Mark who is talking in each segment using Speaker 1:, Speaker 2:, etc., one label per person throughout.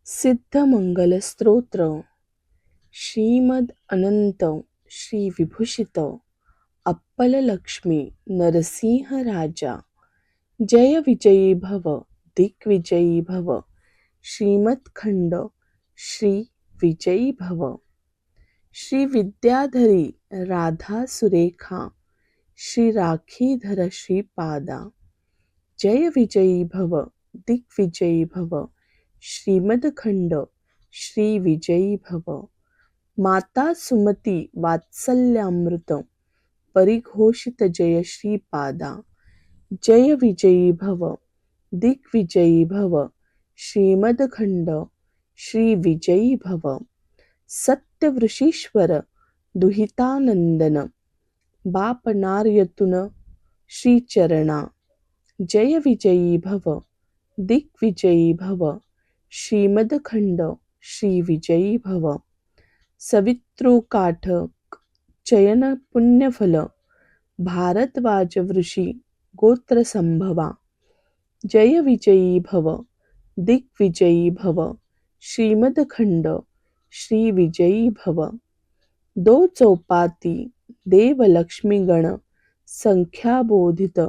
Speaker 1: सिद्धमंगल स्तोत्र श्रीमद अनंत श्री विभूषित अप्पल लक्ष्मी नरसिंह राजा जय विजयी भव दिग्विजयी भव श्रीमत्खंड श्री विजयी भव श्री विद्याधरी राधा सुरेखा श्री राखीधर श्रीपादा जय विजयी भव दिग्विजयी भव श्रीमदखंड श्री विजयी भव माता सुमती वात्सल्यामृत परिघोषित जय श्रीपादा जय विजयी भव दिग्विजयी भव श्रीमदखंड श्री विजयी भव सत्यवृषीश्वर दुहितानंदन बापनार्यतुन श्रीचरणा जय विजयी भव दिग्विजयी भव श्रीमदखंड श्री विजयी भव सवितृकाठक चयन पुण्यफल भारद्वाज वृषी गोत्र संभवा जय विजयी भव दिग्विजयी भव श्रीमदखंड श्री विजयी भव दो चौपाती देव लक्ष्मी गण संख्याबोधित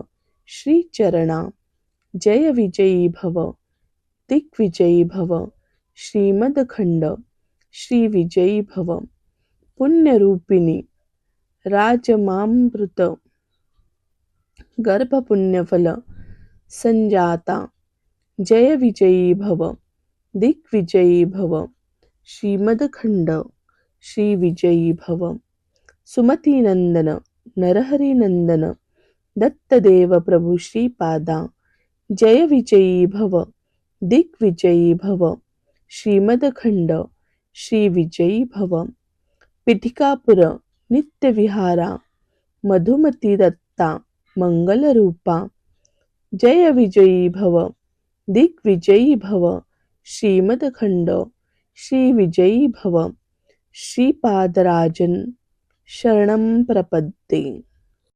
Speaker 1: श्रीचरणा जय विजयी भव दिग्विजयी भव श्रीमदखंड श्री विजयी भव पुण्यरूपिणी राजमामृत गर्भपुण्यफल संजाता जय विजयी भव दिग्विजयी भव श्रीमदखंड श्री विजयी भव सुमतीनंदन नरहरिनंदन दत्तदेव प्रभु श्रीपादा जय विजयी भव दिग्विजयी भव श्रीमदखंड श्री विजयी भव पिठिकापुर नित्यविहारा मधुमती दत्ता मंगलरूपा जय विजयी भव दिग्विजयी भव श्रीमदखंड श्री विजयी भव श्रीपादराजन शरणं प्रपद्ये।